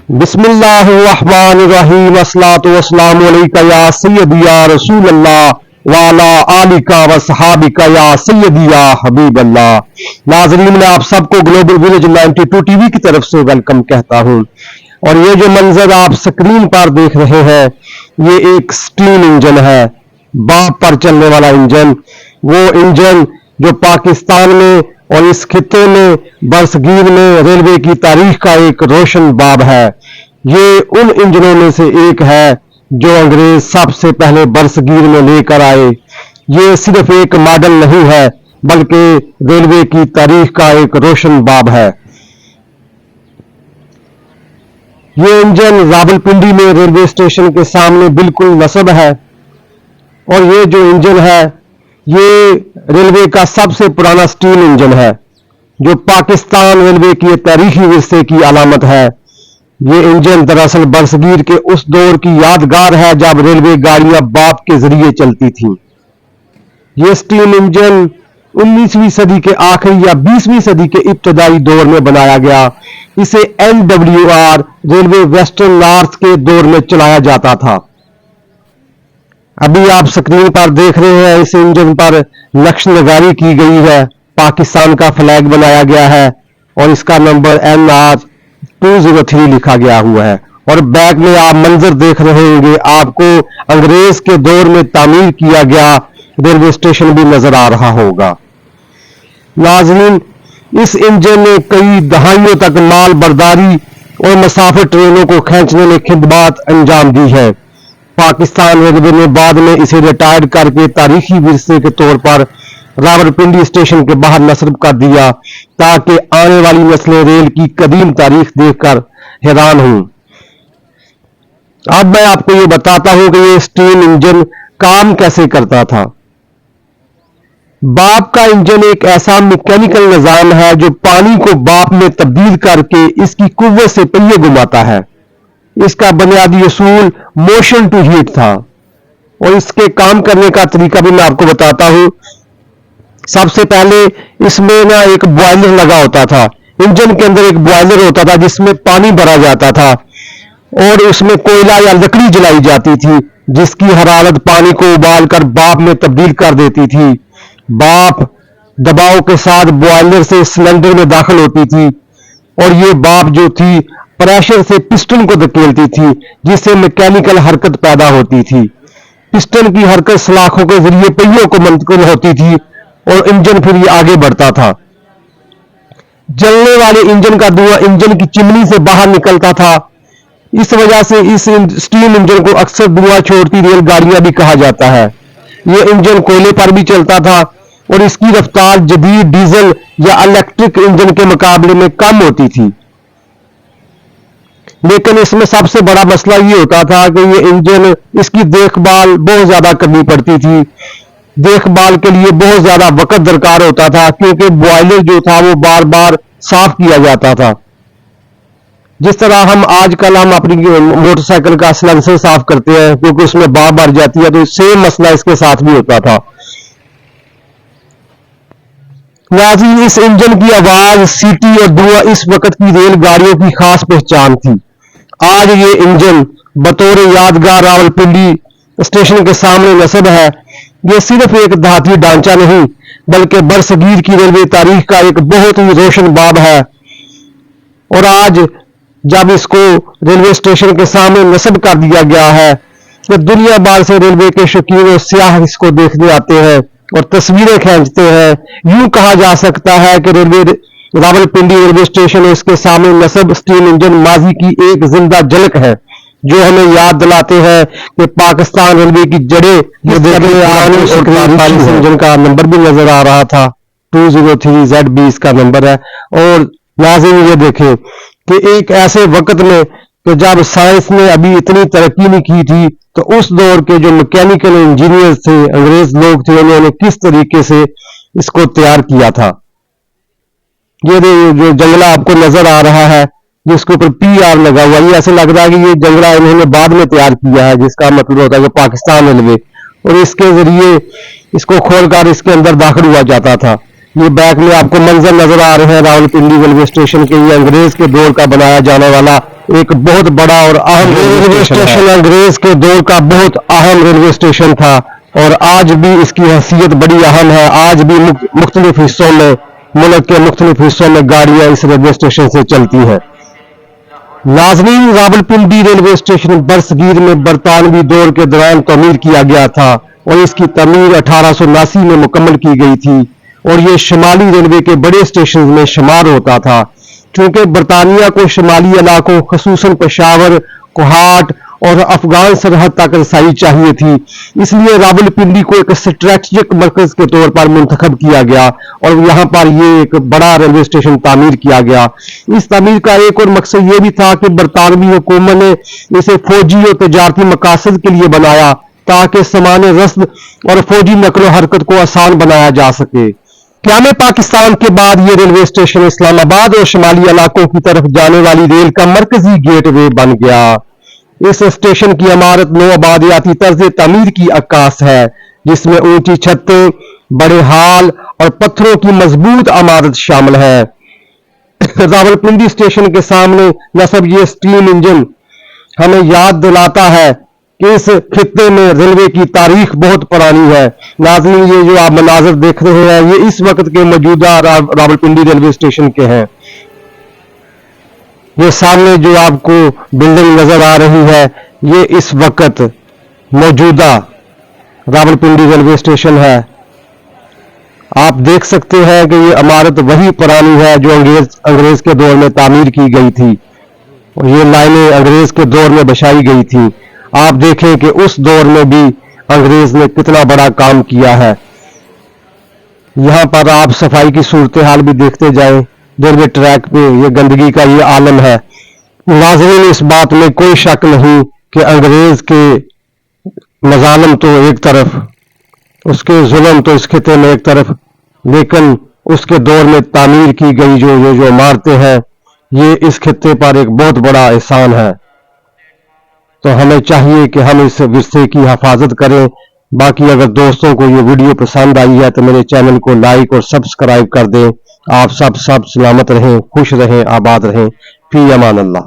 बिस्मिल्लाहिर्रहमानिर्रहीम अस्सलातु वस्सलामु अलैका या सय्यदी या रसूल अल्लाह वाला आलिका व सहाबिका या सय्यदी या हबीब अल्लाह। नाज़रीन, मैं आप सबको ग्लोबल विलेज 92 टीवी की तरफ से वेलकम कहता हूं। और ये जो मंजर आप स्क्रीन पर देख रहे हैं, ये एक स्टीम इंजन है, भाप पर चलने वाला इंजन। वो इंजन जो पाकिस्तान में और इस खित्ते में बरसगीर में रेलवे की तारीख का एक रोशन बाब है। ये उन इंजनों में से एक है जो अंग्रेज सबसे पहले बरसगीर में लेकर आए। ये सिर्फ एक मॉडल नहीं है, बल्कि रेलवे की तारीख का एक रोशन बाब है। ये इंजन रावलपिंडी में रेलवे स्टेशन के सामने बिल्कुल नस्ब है। और ये जो इंजन है, ये रेलवे का सबसे पुराना स्टीम इंजन है, जो पाकिस्तान रेलवे की तारीखी विरसे की अलामत है। ये इंजन दरअसल बरसगीर के उस दौर की यादगार है जब रेलवे गाड़ियां भाप के जरिए चलती थीं। ये स्टीम इंजन 19वीं सदी के आखिरी या 20वीं सदी के इब्तदाई दौर में बनाया गया। इसे NWR रेलवे वेस्टर्न नॉर्थ के दौर में चलाया जाता था। अभी आप स्क्रीन पर देख रहे हैं, इस इंजन पर नक्श नगारी की गई है, पाकिस्तान का फ्लैग बनाया गया है और इसका नंबर NR 203 लिखा गया हुआ है। और बैक में आप मंजर देख रहे होंगे, आपको अंग्रेज के दौर में तामीर किया गया रेलवे स्टेशन भी नजर आ रहा होगा। नाज़रीन, इस इंजन ने कई दहाइयों तक माल बर्दारी और मुसाफिर ट्रेनों को खींचने में खिदमत अंजाम दी है। पाकिस्तान रेलवे ने बाद में इसे रिटायर्ड करके तारीखी विरसे के तौर पर रावलपिंडी स्टेशन के बाहर नस्ब कर दिया, ताकि आने वाली नस्लें रेल की कदीम तारीख देखकर हैरान हों। अब मैं आपको ये बताता हूं कि ये स्टीम इंजन काम कैसे करता था। भाप का इंजन एक ऐसा मैकेनिकल निजाम है जो पानी को भाप में तब्दील करके इसकी कुव्वत से पहिए घुमाता है। इसका बुनियादी असूल मोशन टू हीट था और इसके काम करने का तरीका भी मैं आपको बताता हूं। सबसे पहले इसमें ना एक बॉयलर लगा होता था। इंजन के अंदर एक बॉयलर होता था जिसमें पानी भरा जाता था और उसमें कोयला या लकड़ी जलाई जाती थी, जिसकी हरारत पानी को उबालकर भाप में तब्दील कर देती थी। भाप दबाव के साथ बॉयलर से सिलेंडर में दाखिल होती थी और ये भाप जो थी प्रेशर से पिस्टन को धकेलती थी, जिससे मैकेनिकल हरकत पैदा होती थी। पिस्टन की हरकत सलाखों के जरिए पहियों को मुंतकिल होती थी और इंजन फिर ये आगे बढ़ता था। जलने वाले इंजन का धुआं इंजन की चिमनी से बाहर निकलता था। इस वजह से इस स्टीम इंजन को अक्सर धुआं छोड़ती रेलगाड़ियां भी कहा जाता है। यह इंजन कोयले पर भी चलता था और इसकी रफ्तार जदीद डीजल या इलेक्ट्रिक इंजन के मुकाबले में कम होती थी। लेकिन इसमें सबसे बड़ा मसला ये होता था कि ये इंजन, इसकी देखभाल बहुत ज्यादा करनी पड़ती थी। देखभाल के लिए बहुत ज्यादा वक्त दरकार होता था, क्योंकि बॉयलर जो था वो बार बार साफ किया जाता था। जिस तरह आजकल हम अपनी मोटरसाइकिल का साइलेंसर साफ करते हैं क्योंकि उसमें भाप भर जाती है, तो सेम मसला इसके साथ भी होता था। नाज़रीन, इस इंजन की आवाज, सीटी और धुआं इस वक्त की रेलगाड़ियों की खास पहचान थी। आज ये इंजन बतौर यादगार रावलपिंडी स्टेशन के सामने नस्ब है। ये सिर्फ एक धातु ढांचा नहीं, बल्कि बरसगीर की रेलवे तारीख का एक बहुत ही रोशन बाब है। और आज जब इसको रेलवे स्टेशन के सामने नस्ब कर दिया गया है, तो दुनिया भर से रेलवे के शौकीन और सियाह इसको देखने आते हैं और तस्वीरें खींचते हैं। यूं कहा जा सकता है कि रावलपिंडी रेलवे स्टेशन और इसके सामने नस्ब स्टीम इंजन माजी की एक जिंदा झलक है, जो हमें याद दिलाते हैं कि पाकिस्तान रेलवे की जड़ें। इंजन का नंबर भी नजर आ रहा था, 203ZB इसका नंबर है। और नाज़रीन, ये देखें कि एक ऐसे वक्त में कि जब साइंस ने अभी इतनी तरक्की नहीं की थी, तो उस दौर के जो मैकेनिकल इंजीनियर थे, अंग्रेज लोग थे, उन्होंने किस तरीके से इसको तैयार किया था। ये जो जंगला आपको नजर आ रहा है, जिसके ऊपर PR लगा हुआ, ये ऐसे लग रहा है कि ये जंगला इन्होंने बाद में तैयार किया है, जिसका मतलब होता है कि पाकिस्तान रेलवे, और इसके जरिए इसको खोलकर इसके अंदर दाखिल हुआ जाता था। ये बैक में आपको मंजर नजर आ रहे हैं रावलपिंडी रेलवे स्टेशन के। ये अंग्रेज के दौर का बनाया जाने वाला एक बहुत बड़ा और अहम रेलवे स्टेशन अंग्रेज के दौर का बहुत अहम रेलवे स्टेशन था और आज भी इसकी हैसियत बड़ी अहम है। आज भी मुख्तलिफ हिस्सों में, मुल्क के मुख्तलिफ हिस्सों में गाड़ियां इस रेलवे स्टेशन से चलती हैं। नाज़रीन, रावलपिंडी रेलवे स्टेशन बरसगीर में बरतानवी दौर के दौरान तमीर किया गया था और इसकी तमीर 1879 में मुकम्मल की गई थी और ये शुमाली रेलवे के बड़े स्टेशन में शुमार होता था। चूंकि बरतानिया को शुमाली इलाकों खसूसन पेशावर, कोहाट और अफगान सरहद तक रसाई चाहिए थी, इसलिए रावलपिंडी को एक स्ट्रेटजिक मरकज के तौर पर मुंतखब किया गया और यहाँ पर ये एक बड़ा रेलवे स्टेशन तामीर किया गया। इस तामीर का एक और मकसद ये भी था कि बरतानवी हुकूमत ने इसे फौजी और तजारती मकासद के लिए बनाया ताकि सामान रस्द और फौजी नकलो हरकत को आसान बनाया जा सके। क़याम पाकिस्तान के बाद ये रेलवे स्टेशन इस्लामाबाद और शुमाली इलाकों की तरफ जाने वाली रेल का मरकजी गेटवे बन गया। इस स्टेशन की इमारत नौ आबादियाती तर्ज तमीर की अक्कास है, जिसमें ऊंची छतें, बड़े हाल और पत्थरों की मजबूत इमारत शामिल है। रावलपिंडी स्टेशन के सामने नस्ब ये स्टीम इंजन हमें याद दिलाता है कि इस खित्ते में रेलवे की तारीख बहुत पुरानी है। नाज़रीन, ये जो आप मनाज़र देख रहे हैं ये इस वक्त के मौजूदा रावलपिंडी रेलवे स्टेशन के हैं। ये सामने जो आपको बिल्डिंग नजर आ रही है ये इस वक्त मौजूदा रावलपिंडी रेलवे स्टेशन है। आप देख सकते हैं कि ये इमारत वही पुरानी है जो अंग्रेज के दौर में तामीर की गई थी और ये लाइनें अंग्रेज के दौर में बछाई गई थी। आप देखें कि उस दौर में भी अंग्रेज ने कितना बड़ा काम किया है। यहां पर आप सफाई की सूरत हाल भी देखते जाएं। रेलवे ट्रैक पे ये गंदगी का ये आलम है। नाज़रीन, इस बात में कोई शक नहीं कि अंग्रेज के मजालिम तो एक तरफ, उसके जुल्म तो इस खिते में एक तरफ, लेकिन उसके दौर में तामीर की गई जो इमारतें हैं ये इस खिते पर एक बहुत बड़ा एहसान है। तो हमें चाहिए कि हम इस विरसे की हिफाजत करें। बाकी अगर दोस्तों को ये वीडियो पसंद आई है तो मेरे चैनल को लाइक और सब्सक्राइब कर दें। आप सब सलामत रहें, खुश रहें, आबाद रहें। फी अमान अल्लाह।